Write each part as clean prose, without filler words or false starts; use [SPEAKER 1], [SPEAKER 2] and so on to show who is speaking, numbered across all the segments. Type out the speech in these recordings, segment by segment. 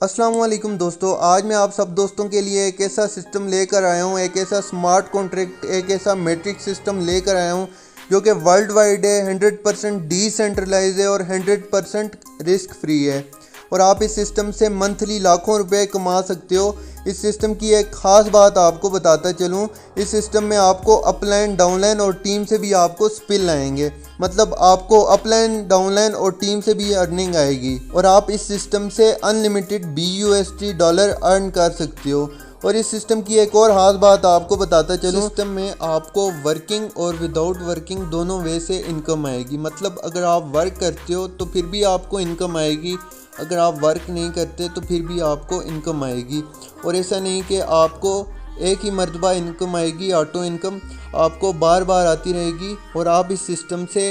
[SPEAKER 1] अस्सलाम वालेकुम दोस्तों, आज मैं आप सब दोस्तों के लिए एक ऐसा सिस्टम लेकर आया हूँ, एक ऐसा स्मार्ट कॉन्ट्रैक्ट, एक ऐसा मैट्रिक्स सिस्टम लेकर आया हूँ जो कि वर्ल्ड वाइड है, 100% डिसेंट्रलाइज है और 100% रिस्क फ्री है। और आप इस सिस्टम से मंथली लाखों रुपए कमा सकते हो। इस सिस्टम की एक ख़ास बात आपको बताता चलूँ, इस सिस्टम में आपको अपलाइन, डाउनलाइन और टीम से भी आपको स्पिल आएंगे। मतलब आपको अपलाइन, डाउनलाइन और टीम से भी अर्निंग आएगी और आप इस सिस्टम से अनलिमिटेड BUSD डॉलर अर्न कर सकते हो। और इस सिस्टम की एक और ख़ास बात आपको बताता चलूँ, सिस्टम में आपको वर्किंग और विदाउट वर्किंग दोनों वे से इनकम आएगी। मतलब अगर आप वर्क करते हो तो फिर भी आपको इनकम आएगी, अगर आप वर्क नहीं करते तो फिर भी आपको इनकम आएगी। और ऐसा नहीं कि आपको एक ही मरतबा इनकम आएगी, ऑटो इनकम आपको बार बार आती रहेगी। और आप इस सिस्टम से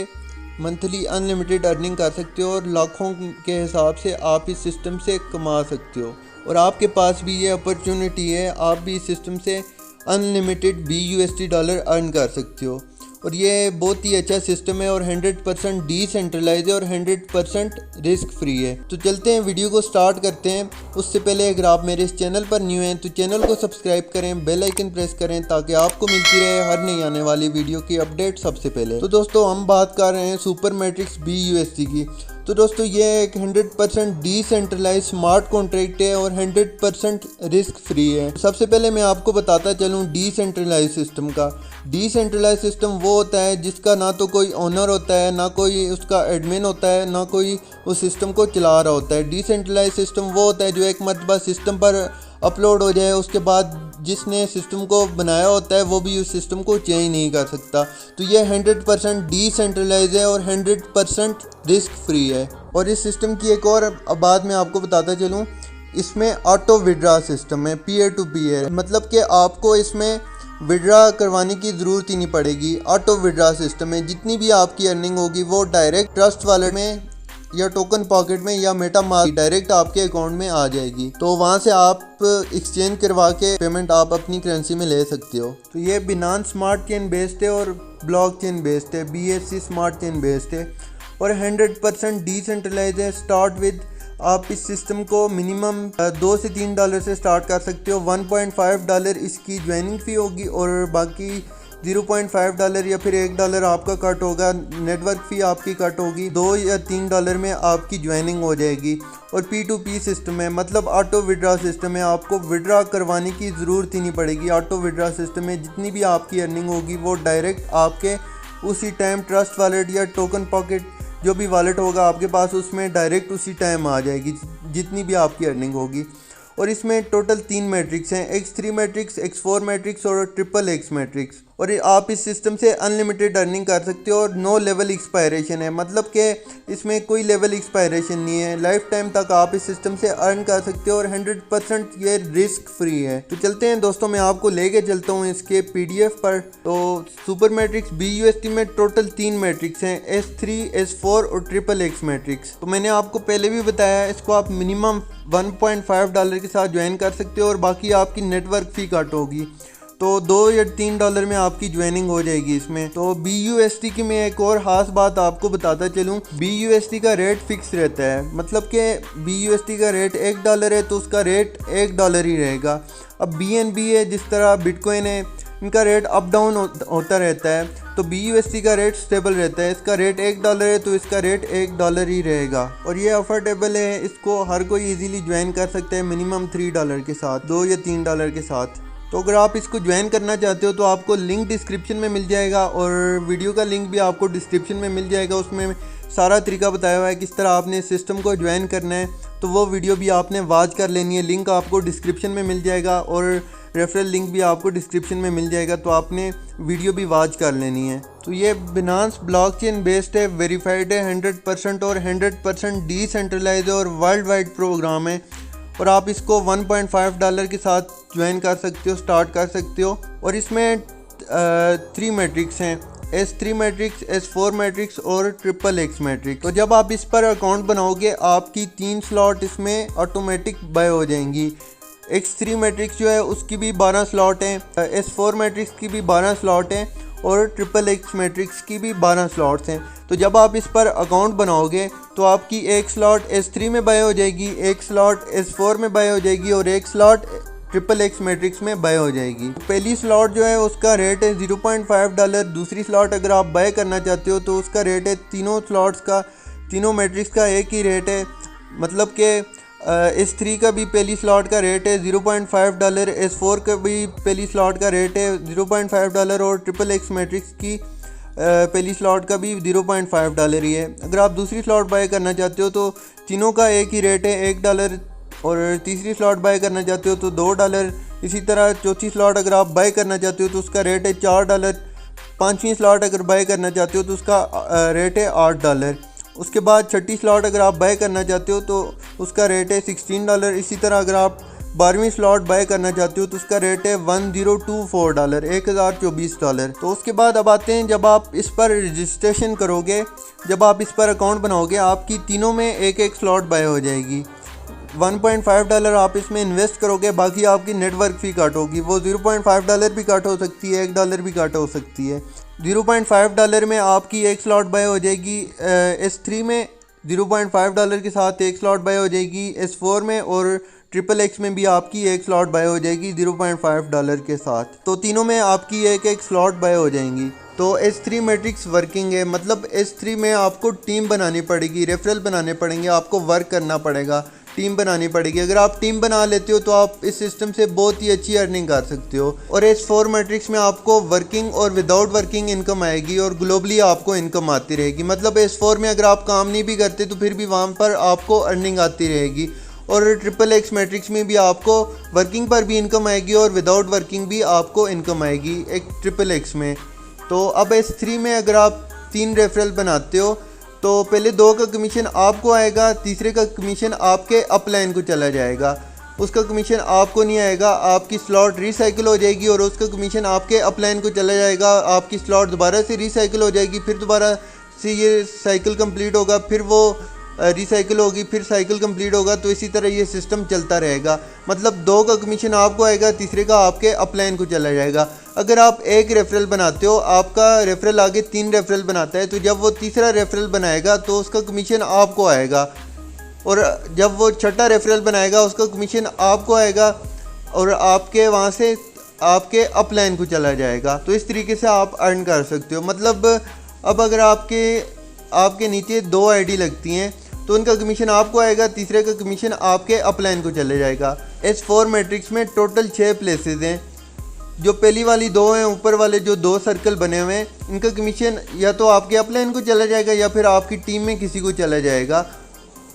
[SPEAKER 1] मंथली अनलिमिटेड अर्निंग कर सकते हो और लाखों के हिसाब से आप इस सिस्टम से कमा सकते हो। और आपके पास भी ये अपॉर्चुनिटी है, आप भी इस सिस्टम से अनलिमिटेड BUSD डॉलर अर्न कर सकते हो। और ये बहुत ही अच्छा सिस्टम है और 100% डिसेंट्रलाइज है और 100% रिस्क फ्री है। तो चलते हैं, वीडियो को स्टार्ट करते हैं। उससे पहले अगर आप मेरे इस चैनल पर न्यू हैं तो चैनल को सब्सक्राइब करें, बेल आइकन प्रेस करें ताकि आपको मिलती रहे हर नई आने वाली वीडियो की अपडेट सबसे पहले। तो दोस्तों, हम बात कर रहे हैं सुपर मैट्रिक्स BUSD की। तो दोस्तों, ये एक 100% डिसेंट्रलाइज स्मार्ट कॉन्ट्रैक्ट है और 100% रिस्क फ्री है। सबसे पहले मैं आपको बताता चलूँ डिसेंट्रलाइज सिस्टम का। डिसेंट्रलाइज सिस्टम वो होता है जिसका ना तो कोई ओनर होता है, ना कोई उसका एडमिन होता है, ना कोई उस सिस्टम को चला रहा होता है। डिसेंट्रलाइज सिस्टम वो होता है जो एक मरतबा सिस्टम पर अपलोड हो जाए, उसके बाद जिसने सिस्टम को बनाया होता है वो भी उस सिस्टम को चेंज नहीं कर सकता। तो ये 100% डिसेंट्रलाइज है और 100% रिस्क फ्री है। और इस सिस्टम की एक और बात मैं आपको बताता चलूँ, इसमें ऑटो विड्रा सिस्टम है, पीयर टू पीयर। मतलब कि आपको इसमें विड्रा करवाने की ज़रूरत ही नहीं पड़ेगी। ऑटो विड्रा सिस्टम है, जितनी भी आपकी अर्निंग होगी वो डायरेक्ट ट्रस्ट वॉलेट में या टोकन पॉकेट में या मेटामास्क डायरेक्ट आपके अकाउंट में आ जाएगी। तो वहाँ से आप एक्सचेंज करवा के पेमेंट आप अपनी करेंसी में ले सकते हो। तो ये बिनांस स्मार्ट चेन बेस्ड है और ब्लॉक चेन बेस्ड है, BSC स्मार्ट चेन बेस्ड है और 100% डिसेंट्रलाइज है। स्टार्ट विद, आप इस सिस्टम को मिनिमम $2 से $3 से स्टार्ट कर सकते हो। $1.5 इसकी ज्वाइनिंग फ़ी होगी और बाकी $0.5 या फिर $1 आपका कट होगा, नेटवर्क फ़ी आपकी कट होगी। $2 या $3 में आपकी ज्वाइनिंग हो जाएगी। और P2P सिस्टम है, मतलब ऑटो विड्रा सिस्टम है, आपको विड्रा करवाने की ज़रूरत ही नहीं पड़ेगी। ऑटो विड्रा सिस्टम में जितनी भी आपकी अर्निंग होगी वो डायरेक्ट आपके उसी टाइम ट्रस्ट वॉलेट या टोकन पॉकेट जो भी वॉलेट होगा आपके पास, उसमें डायरेक्ट उसी टाइम आ जाएगी जितनी भी आपकी अर्निंग होगी। और इसमें टोटल 3 मैट्रिक्स हैं, X3 मैट्रिक्स, X4 मैट्रिक्स और XXX मैट्रिक्स। और आप इस सिस्टम से अनलिमिटेड अर्निंग कर सकते हो और नो लेवल एक्सपायरेशन है। मतलब कि इसमें कोई लेवल एक्सपायरेशन नहीं है, लाइफ टाइम तक आप इस सिस्टम से अर्न कर सकते हो और 100% ये रिस्क फ्री है। तो चलते हैं दोस्तों, मैं आपको लेके चलता हूँ इसके PDF पर। तो सुपर मैट्रिक्स BUSD में टोटल 3 मैट्रिक्स हैं, S3, S4 और XXX मैट्रिक्स। तो मैंने आपको पहले भी बताया, इसको आप मिनिमम $1.5 के साथ ज्वाइन कर सकते हो और बाकी आपकी नेटवर्क फ़ी कट होगी। तो $2 या $3 में आपकी ज्वाइनिंग हो जाएगी इसमें। तो BUSD की मैं एक और ख़ास बात आपको बताता चलूँ, BUSD का रेट फिक्स रहता है। मतलब कि BUSD का रेट $1 है तो उसका रेट $1 ही रहेगा। अब BNB है, जिस तरह बिटकॉइन है, इनका रेट अप डाउन होता रहता है। तो BUSD का रेट स्टेबल रहता है, इसका रेट $1 है तो इसका रेट $1 ही रहेगा। और ये अफोर्डेबल है, इसको हर कोई इजीली ज्वाइन कर सकता है मिनिमम $3 के साथ, $2 या $3 के साथ। तो अगर आप इसको ज्वाइन करना चाहते हो तो आपको लिंक डिस्क्रिप्शन में मिल जाएगा और वीडियो का लिंक भी आपको डिस्क्रिप्शन में मिल जाएगा। उसमें सारा तरीका बताया हुआ है किस तरह आपने सिस्टम को ज्वाइन करना है। तो वो वीडियो भी आपने वॉच कर लेनी है, लिंक आपको डिस्क्रिप्शन में मिल जाएगा और रेफरल लिंक भी आपको डिस्क्रिप्शन में मिल जाएगा। तो आपने वीडियो भी वॉच कर लेनी है। तो ये बिनांस ब्लॉकचेन बेस्ड है, वेरीफाइड है 100% और 100% डिसेंट्रलाइज है और वर्ल्ड वाइड प्रोग्राम है। और आप इसको $1.5 के साथ ज्वाइन कर सकते हो, स्टार्ट कर सकते हो। और इसमें 3 मैट्रिक्स हैं, S3 मैट्रिक्स, S4 मैट्रिक्स और XXX मैट्रिक्स। तो जब आप इस पर अकाउंट बनाओगे आपकी 3 स्लॉट इसमें ऑटोमेटिक बाय हो जाएंगी। X3 मैट्रिक्स जो है उसकी भी 12 स्लॉट हैं, S4 मैट्रिक्स की भी 12 स्लॉट हैं और ट्रिपल एक्स मैट्रिक्स की भी 12 स्लॉट्स हैं। तो जब आप इस पर अकाउंट बनाओगे तो आपकी एक स्लॉट S3 में बाय हो जाएगी, एक स्लॉट S4 में बाय हो जाएगी और एक स्लॉट ट्रिपल एक्स मैट्रिक्स में बाय हो जाएगी। पहली स्लॉट जो है उसका रेट है $0.5। दूसरी स्लॉट अगर आप बाय करना चाहते हो तो उसका रेट है तीनों स्लॉट्स का, तीनों मैट्रिक्स का एक ही रेट है। मतलब कि S3 का भी पहली स्लॉट का रेट है $0.5, S4 का भी पहली स्लॉट का रेट है $0.5 और ट्रिपल एक्स मैट्रिक्स की पहली स्लॉट का भी $0.5 ही है। अगर आप दूसरी स्लॉट बाय करना चाहते हो तो तीनों का एक ही रेट है $1, और तीसरी स्लॉट बाय करना चाहते हो तो $2। इसी तरह चौथी स्लॉट अगर आप बाय करना चाहते हो तो उसका रेट है $4। पाँचवीं स्लॉट अगर बाय करना चाहते हो तो उसका रेट है $8। उसके बाद छठी स्लॉट अगर आप बाय करना चाहते हो तो उसका रेट है $16। इसी तरह अगर आप 12वीं स्लॉट बाय करना चाहते हो तो उसका रेट है $1024, $1024। तो उसके बाद अब आते हैं, जब आप इस पर रजिस्ट्रेशन करोगे, जब आप इस पर अकाउंट बनाओगे, आपकी तीनों में एक एक स्लॉट बाय हो जाएगी। $1.5 आप इसमें इन्वेस्ट करोगे, बाकी आपकी नेटवर्क फ़ी कट होगी। वो $0.5 भी कट हो सकती है, $1 भी कट हो सकती है। $0.5 में आपकी एक स्लॉट बाय हो जाएगी S3 में, $0.5 के साथ एक स्लॉट बाय हो जाएगी S4 में, और ट्रिपल एक्स में भी आपकी एक स्लॉट बाय हो जाएगी $0.5 के साथ। तो तीनों में आपकी एक एक स्लॉट बाय हो जाएंगी। तो S3 मैट्रिक्स वर्किंग है, मतलब S3 में आपको टीम बनानी पड़ेगी, रेफरल बनाने पड़ेंगे, आपको वर्क करना पड़ेगा, टीम बनानी पड़ेगी। अगर आप टीम बना लेते हो तो आप इस सिस्टम से बहुत ही अच्छी अर्निंग कर सकते हो। और S4 मैट्रिक्स में आपको वर्किंग और विदाउट वर्किंग इनकम आएगी और ग्लोबली आपको इनकम आती रहेगी। मतलब S4 में अगर आप काम नहीं भी करते तो फिर भी वहाँ पर आपको अर्निंग आती रहेगी। और ट्रिपल एक्स मैट्रिक्स में भी आपको वर्किंग पर भी इनकम आएगी और विदाउट वर्किंग भी आपको इनकम आएगी एक ट्रिपल एक्स में। तो अब S3 में अगर आप 3 रेफरल बनाते हो तो पहले 2 का कमीशन आपको आएगा, तीसरे का कमीशन आपके अपलाइन को चला जाएगा, उसका कमीशन आपको नहीं आएगा। आपकी स्लॉट रिसाइकिल हो जाएगी और उसका कमीशन आपके अपलाइन को चला जाएगा। आपकी स्लॉट दोबारा से रिसाइकिल हो जाएगी, फिर दोबारा से ये साइकिल कंप्लीट होगा, फिर वो रिसाइकिल होगी, फिर साइकिल कंप्लीट होगा। तो इसी तरह ये सिस्टम चलता रहेगा। मतलब 2 का कमीशन आपको आएगा, तीसरे का आपके अपलाइन को चला जाएगा। अगर आप एक रेफरल बनाते हो, आपका रेफरल आगे 3 रेफरल बनाता है, तो जब वो तीसरा रेफरल बनाएगा तो उसका कमीशन आपको आएगा, और जब वो छठा रेफरल बनाएगा उसका कमीशन आपको आएगा, और आपके वहाँ से आपके अपलाइन को चला जाएगा। तो इस तरीके से आप अर्न कर सकते हो। मतलब अब अगर आपके नीचे 2 आईडी लगती हैं तो उनका कमीशन आपको आएगा, तीसरे का कमीशन आपके अपलाइन को चले जाएगा। S4 मैट्रिक्स में टोटल 6 प्लेसेस हैं। जो पहली वाली 2 हैं, ऊपर वाले जो 2 सर्कल बने हुए हैं, इनका कमीशन या तो आपके अपलाइन को चला जाएगा या फिर आपकी टीम में किसी को चला जाएगा।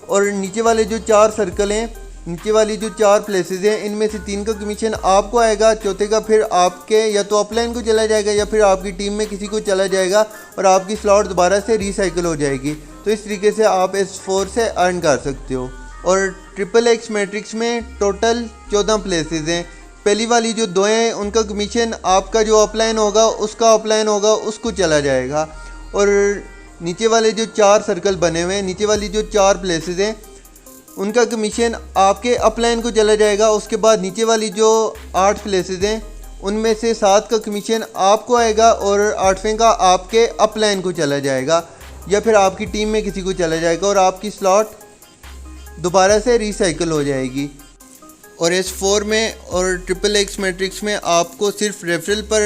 [SPEAKER 1] और नीचे वाले जो 4 सर्कल हैं, नीचे वाली जो 4 प्लेसेस हैं, इनमें से 3 का कमीशन आपको आएगा, चौथे का फिर आपके या तो अपलाइन को चला जाएगा या फिर आपकी टीम में किसी को चला जाएगा और आपकी स्लॉट दोबारा से रिसाइकिल हो जाएगी। तो इस तरीके से आप S4 से अर्न कर सकते हो। और ट्रिपल एक्स मैट्रिक्स में टोटल 14 प्लेसेस हैं। पहली वाली जो 2 हैं उनका कमीशन आपका जो अपलाइन होगा उसका अपलाइन होगा, उसको चला जाएगा। और नीचे वाले जो 4 सर्कल बने हुए हैं, नीचे वाली जो 4 प्लेसेस हैं, उनका कमीशन आपके अपलाइन को चला जाएगा। उसके बाद नीचे वाली जो 8 प्लेसेस हैं उनमें से 7 का कमीशन आपको आएगा और 8वें का आपके अपलाइन को चला जाएगा या फिर आपकी टीम में किसी को चला जाएगा, और आपकी स्लॉट दोबारा से रिसाइकिल हो जाएगी। और S4 में और ट्रिपल एक्स मैट्रिक्स में आपको सिर्फ रेफरल पर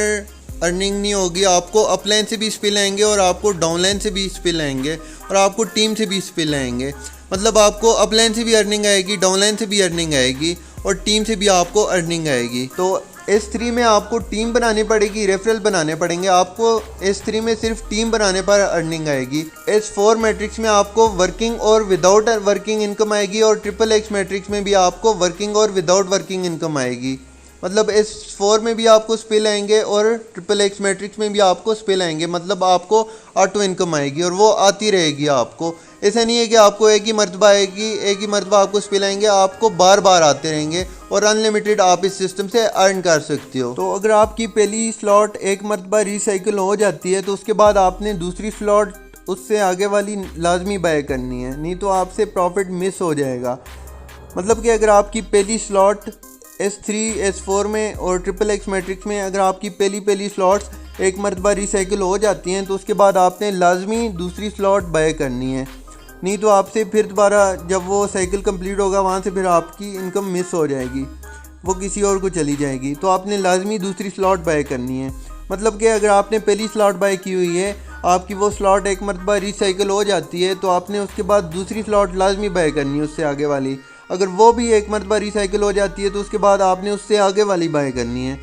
[SPEAKER 1] अर्निंग नहीं होगी, आपको अपलाइन से भी स्पिल आएंगे और आपको डाउनलाइन से भी स्पिल आएंगे और आपको टीम से भी स्पिल आएंगे। मतलब आपको अपलाइन से भी अर्निंग आएगी, डाउनलाइन से भी अर्निंग आएगी और टीम से भी आपको अर्निंग आएगी। तो S3 में आपको टीम बनानी पड़ेगी, रेफरल बनाने पड़ेंगे। आपको S3 में सिर्फ टीम बनाने पर अर्निंग आएगी। S4 मैट्रिक्स में आपको वर्किंग और विदाउट वर्किंग इनकम आएगी और ट्रिपल एक्स मैट्रिक्स में भी आपको वर्किंग और विदाउट वर्किंग इनकम आएगी। मतलब S4 में भी आपको स्पिल आएंगे और ट्रिपल एक्स मैट्रिक्स में भी आपको स्पिल आएंगे। मतलब आपको ऑटो इनकम आएगी और वो आती रहेगी आपको। ऐसा नहीं है कि आपको एक ही मरतबा आएगी, एक ही मरतबा आपको स्पिल आएंगे, आपको बार बार आते रहेंगे और अनलिमिटेड आप इस सिस्टम से अर्न कर सकते हो। तो अगर आपकी पहली स्लॉट एक मरतबा रिसाइकिल हो जाती है तो उसके बाद आपने दूसरी स्लॉट उससे आगे वाली लाजमी बाय करनी है, नहीं तो आपसे प्रॉफिट मिस हो जाएगा। मतलब कि अगर आपकी पहली स्लॉट S3, S4 में और ट्रिपल एक्स मैट्रिक्स में अगर आपकी पहली स्लॉट्स एक मरतबा रिसाइकिल हो जाती हैं तो उसके बाद आपने लाजमी दूसरी स्लॉट बाय करनी है, नहीं तो आपसे फिर दोबारा जब वो साइकिल कंप्लीट होगा वहाँ से फिर आपकी इनकम मिस हो जाएगी, वो किसी और को चली जाएगी। तो आपने लाजमी दूसरी स्लॉट बाय करनी है। मतलब कि अगर आपने पहली स्लॉट बाय की हुई है, आपकी वो स्लॉट एक मरतबा रिसाइकिल हो जाती है तो आपने उसके बाद दूसरी स्लॉट लाजमी बाय करनी है उससे आगे वाली। अगर वो भी एक मरतबा रिसाइकिल हो जाती है तो उसके बाद आपने उससे आगे वाली बाय करनी है।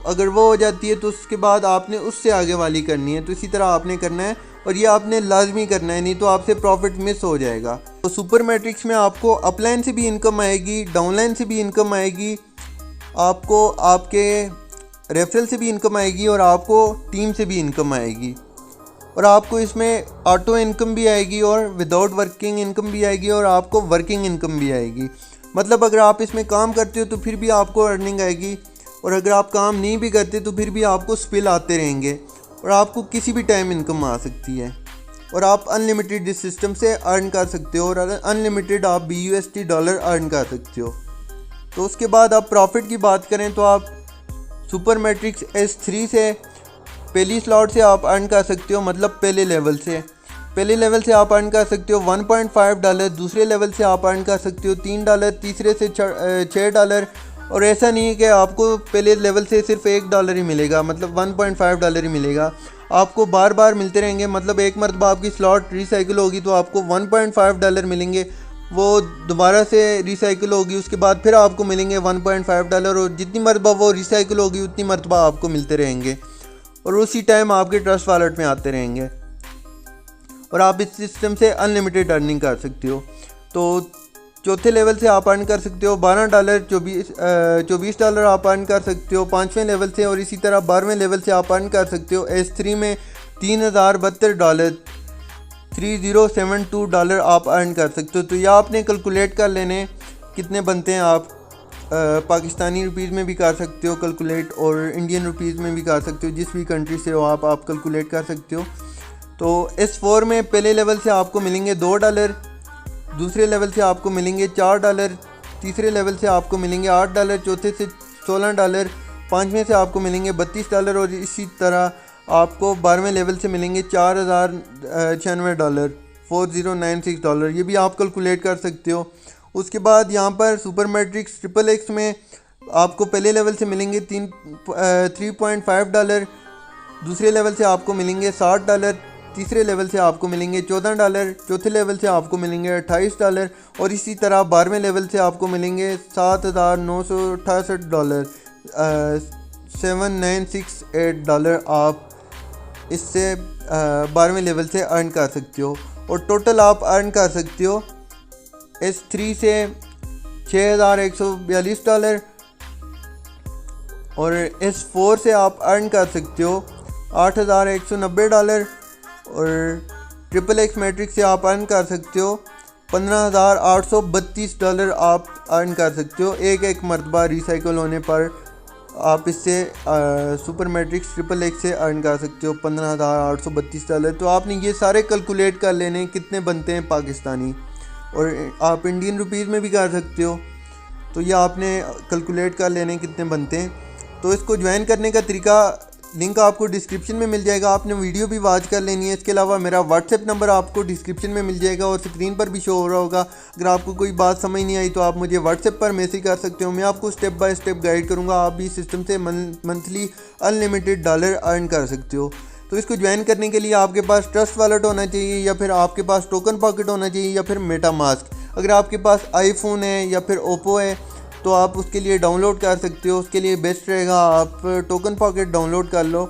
[SPEAKER 1] अगर वो हो जाती है तो उसके बाद आपने उससे आगे वाली करनी है। तो इसी तरह आपने करना है और ये आपने लाजमी करना है, नहीं तो आपसे प्रॉफिट मिस हो जाएगा। तो सुपर मैट्रिक्स में आपको अपलाइन से भी इनकम आएगी, डाउनलाइन से भी इनकम आएगी, आपको आपके रेफरल से भी इनकम आएगी और आपको टीम से भी इनकम आएगी। और आपको इसमें ऑटो इनकम भी आएगी और विदाउट वर्किंग इनकम भी आएगी और आपको वर्किंग इनकम भी आएगी। मतलब अगर आप इसमें काम करते हो तो फिर भी आपको अर्निंग आएगी, और अगर आप काम नहीं भी करते तो फिर भी आपको स्पिल आते रहेंगे और आपको किसी भी टाइम इनकम आ सकती है। और आप अनलिमिटेड इस सिस्टम से अर्न कर सकते हो और अनलिमिटेड आप BUSD डॉलर अर्न कर सकते हो। तो उसके बाद आप प्रॉफिट की बात करें तो आप सुपर मैट्रिक्स S3 से पहली स्लॉट से आप अर्न कर सकते हो, मतलब पहले लेवल से आप अर्न कर सकते हो $1.5, दूसरे लेवल से आप अर्न कर सकते हो $3, तीसरे से $6। और ऐसा नहीं है कि आपको पहले लेवल से सिर्फ $1 ही मिलेगा, मतलब $1.5 ही मिलेगा, आपको बार बार मिलते रहेंगे। मतलब एक मरतबा आपकी स्लॉट रिसाइकिल होगी तो आपको $1.5 मिलेंगे, वो दोबारा से रिसाइकिल होगी उसके बाद फिर आपको मिलेंगे $1.5, और जितनी मरतबा वो रिसाइकिल होगी उतनी मरतबा आपको मिलते रहेंगे और उसी टाइम आपके ट्रस्ट वॉलेट में आते रहेंगे और आप इस सिस्टम से अनलिमिटेड अर्निंग कर सकते हो। तो चौथे लेवल से आप अर्न कर सकते हो $12, $24 आप अर्न कर सकते हो 5वें लेवल से, और इसी तरह 12वें लेवल से आप अर्न कर सकते हो S3 में $3072 $3072 आप अर्न कर सकते हो। तो यह आपने कैलकुलेट कर लेने कितने बनते हैं। आप पाकिस्तानी रुपीज़ में भी कर सकते हो कैलकुलेट और इंडियन रुपीज़ में भी कर सकते हो, जिस भी कंट्री से हो आप कैलकुलेट कर सकते हो। तो S4 में पहले लेवल से आपको मिलेंगे $2, दूसरे लेवल से आपको मिलेंगे $4, तीसरे लेवल से आपको मिलेंगे $8, चौथे से $16, 5वें से आपको मिलेंगे $32, और इसी तरह आपको 12वें लेवल से मिलेंगे $4096 $4096। ये भी आप कैलकुलेट कर सकते हो। उसके बाद यहाँ पर सुपर मैट्रिक्स XXX में आपको पहले लेवल से मिलेंगे $3.5, दूसरे लेवल से आपको मिलेंगे $60, तीसरे लेवल से आपको मिलेंगे $14, चौथे लेवल से आपको मिलेंगे $28, और इसी तरह 12वें लेवल से आपको मिलेंगे $7968 $7968 आप इससे 12वें लेवल से अर्न कर सकते हो। और टोटल आप अर्न कर सकते हो S3 से $6142 और S4 से आप अर्न कर सकते हो $8190 और XXX मैट्रिक्स से आप अर्न कर सकते हो $15,832 आप अर्न कर सकते हो एक मरतबा रिसाइकिल होने पर। आप इससे सुपर मैट्रिक्स XXX से अर्न कर सकते हो $15,832। तो आपने ये सारे कैलकुलेट कर लेने कितने बनते हैं पाकिस्तानी, और आप इंडियन रुपीज़ में भी कर सकते हो। तो ये आपने कैलकुलेट कर लेने कितने बनते हैं। तो इसको ज्वाइन करने का तरीका लिंक आपको डिस्क्रिप्शन में मिल जाएगा, आपने वीडियो भी वॉच कर लेनी है। इसके अलावा मेरा व्हाट्सएप नंबर आपको डिस्क्रिप्शन में मिल जाएगा और स्क्रीन पर भी शो हो रहा होगा। अगर आपको कोई बात समझ नहीं आई तो आप मुझे व्हाट्सएप पर मैसेज कर सकते हो, मैं आपको स्टेप बाय स्टेप गाइड करूँगा। आप भी सिस्टम से मंथली अनलिमिटेड डॉलर अर्न कर सकते हो। तो इसको ज्वाइन करने के लिए आपके पास ट्रस्ट वॉलेट होना चाहिए, या फिर आपके पास टोकन पॉकेट होना चाहिए, या फिर मेटामास्क। अगर आपके पास आईफोन है या फिर ओप्पो है तो आप उसके लिए डाउनलोड कर सकते हो। उसके लिए बेस्ट रहेगा आप टोकन पॉकेट डाउनलोड कर लो,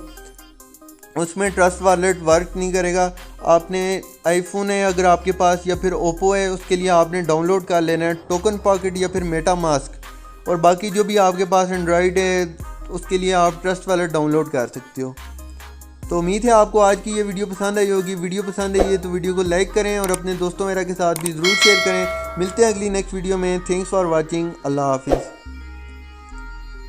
[SPEAKER 1] उसमें ट्रस्ट वॉलेट वर्क नहीं करेगा। आपने आईफोन है अगर आपके पास या फिर ओप्पो है, उसके लिए आपने डाउनलोड कर लेना है टोकन पॉकेट या फिर मेटामास्क। और बाकी जो भी आपके पास एंड्रॉयड है उसके लिए आप ट्रस्ट वॉलेट डाउनलोड कर सकते हो। तो उम्मीद है आपको आज की ये वीडियो पसंद आई होगी। वीडियो पसंद आई है तो वीडियो को लाइक करें और अपने दोस्तों वगैरह के साथ भी ज़रूर शेयर करें। मिलते हैं अगली नेक्स्ट वीडियो में। Thanks for watching. अल्लाह हाफिज़।